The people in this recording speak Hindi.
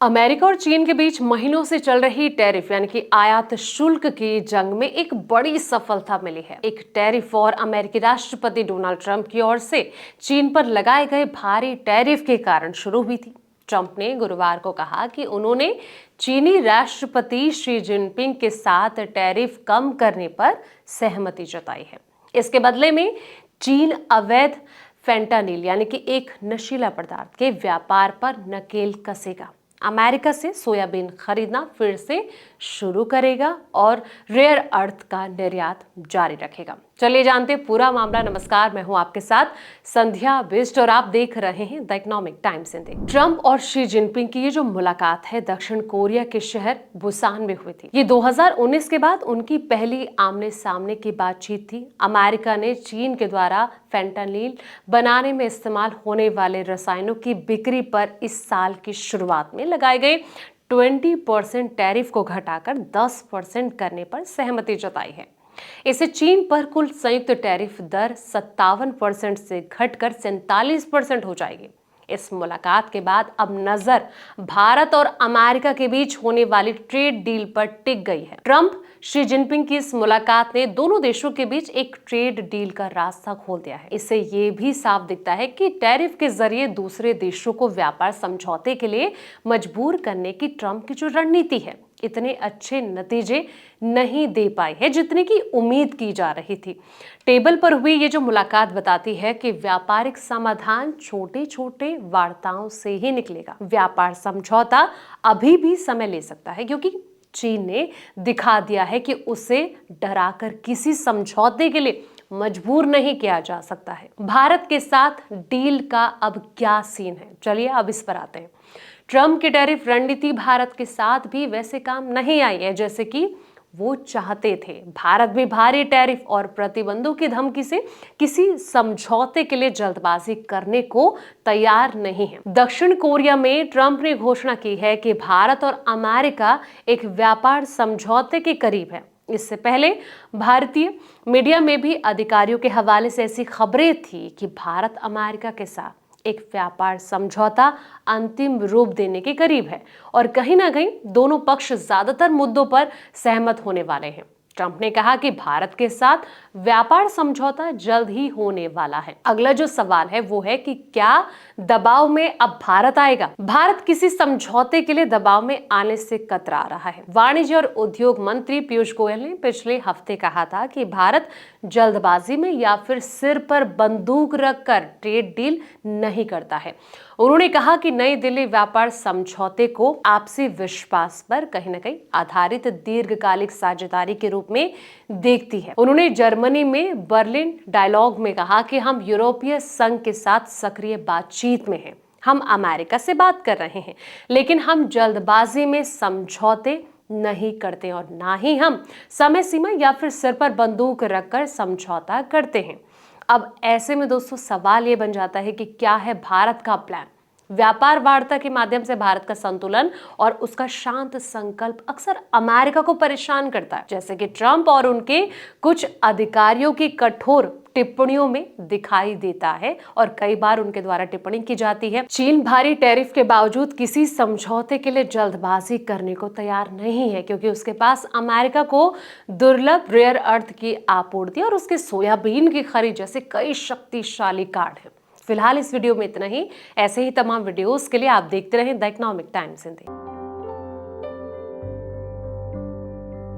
अमेरिका और चीन के बीच महीनों से चल रही टैरिफ यानी कि आयात शुल्क की जंग में एक बड़ी सफलता मिली है। एक टैरिफ वॉर अमेरिकी राष्ट्रपति डोनाल्ड ट्रंप की ओर से चीन पर लगाए गए भारी टैरिफ के कारण शुरू हुई थी। ट्रंप ने गुरुवार को कहा कि उन्होंने चीनी राष्ट्रपति शी जिनपिंग के साथ टैरिफ कम करने पर सहमति जताई है। इसके बदले में चीन अवैध फेंटानिल यानी कि एक नशीला पदार्थ के व्यापार पर नकेल कसेगा, अमेरिका से सोयाबीन खरीदना फिर से शुरू करेगा और रेयर अर्थ का निर्यात जारी रखेगा। चलिए जानते हैं पूरा मामला। नमस्कार, मैं हूं आपके साथ संध्या बिष्ट और आप देख रहे हैं the economic times Hindi. Trump और शी जिनपिंग की ये जो मुलाकात है दक्षिण कोरिया के शहर बुसान में हुई थी। ये 2019 के बाद उनकी पहली आमने सामने की बातचीत थी। अमेरिका ने चीन के द्वारा फेंटानिल बनाने में इस्तेमाल होने वाले रसायनों की बिक्री पर इस साल की शुरुआत में लगाए गए 20% टैरिफ को घटाकर 10% करने पर सहमति जताई है। इससे चीन पर कुल संयुक्त टैरिफ दर 57% से घटकर 47% हो जाएगी। इस मुलाकात के बाद अब नजर भारत और अमेरिका के बीच होने वाली ट्रेड डील पर टिक गई है। ट्रंप शी जिनपिंग की इस मुलाकात ने दोनों देशों के बीच एक ट्रेड डील का रास्ता खोल दिया है। इससे ये भी साफ दिखता है कि टैरिफ के जरिए दूसरे देशों को व्यापार समझौते के लिए मजबूर करने की ट्रंप की जो रणनीति है इतने अच्छे नतीजे नहीं दे पाई है जितने की उम्मीद की जा रही थी। टेबल पर हुई ये जो मुलाकात बताती है कि व्यापारिक समाधान छोटे छोटे वार्ताओं से ही निकलेगा। व्यापार समझौता अभी भी समय ले सकता है क्योंकि चीन ने दिखा दिया है कि उसे डराकर किसी समझौते के लिए मजबूर नहीं किया जा सकता है। भारत के साथ डील का अब क्या सीन है, चलिए अब इस पर आते हैं। ट्रंप की टैरिफ रणनीति भारत के साथ भी वैसे काम नहीं आई है जैसे कि वो चाहते थे। भारत भी भारी टैरिफ और प्रतिबंधों की धमकी से किसी समझौते के लिए जल्दबाजी करने को तैयार नहीं है। दक्षिण कोरिया में ट्रंप ने घोषणा की है कि भारत और अमेरिका एक व्यापार समझौते के करीब है। इससे पहले भारतीय मीडिया में भी अधिकारियों के हवाले से ऐसी खबरें थी कि भारत अमेरिका के साथ एक व्यापार समझौता अंतिम रूप देने के करीब है और कहीं ना कहीं दोनों पक्ष ज्यादातर मुद्दों पर सहमत होने वाले हैं। ट्रंप ने कहा कि भारत के साथ व्यापार समझौता जल्द ही होने वाला है। अगला जो सवाल है वो है कि क्या दबाव में अब भारत आएगा। भारत किसी समझौते के लिए दबाव में आने से कतरा रहा है। वाणिज्य और उद्योग मंत्री पीयूष गोयल ने पिछले हफ्ते कहा था कि भारत जल्दबाजी में या फिर सिर पर बंदूक रखकर ट्रेड डील नहीं करता है। उन्होंने कहा कि नई दिल्ली व्यापार समझौते को आपसी विश्वास पर कहीं न कहीं आधारित दीर्घकालिक साझेदारी के रूप में देखती है। उन्होंने जर्मनी में बर्लिन डायलॉग में कहा कि हम यूरोपीय संघ के साथ सक्रिय बातचीत में हैं। हम अमेरिका से बात कर रहे हैं, लेकिन हम जल्दबाजी में समझौते नहीं करते और ना ही हम समय सीमा या फिर सिर पर बंदूक रखकर समझौता करते हैं। अब ऐसे में दोस्तों सवाल ये बन जाता है कि क्या है भारत का प्लान। व्यापार वार्ता के माध्यम से भारत का संतुलन और उसका शांत संकल्प अक्सर अमेरिका को परेशान करता है, जैसे कि ट्रंप और उनके कुछ अधिकारियों की कठोर टिप्पणियों में दिखाई देता है और कई बार उनके द्वारा टिप्पणी की जाती है। चीन भारी टैरिफ के बावजूद किसी समझौते के लिए जल्दबाजी करने को तैयार नहीं है क्योंकि उसके पास अमेरिका को दुर्लभ रेयर अर्थ की आपूर्ति और उसके सोयाबीन की खरीद जैसे कई शक्तिशाली कार्ड है। फिलहाल इस वीडियो में इतना ही। ऐसे ही तमाम वीडियोस के लिए आप देखते रहें द इकोनॉमिक टाइम्स हिंदी।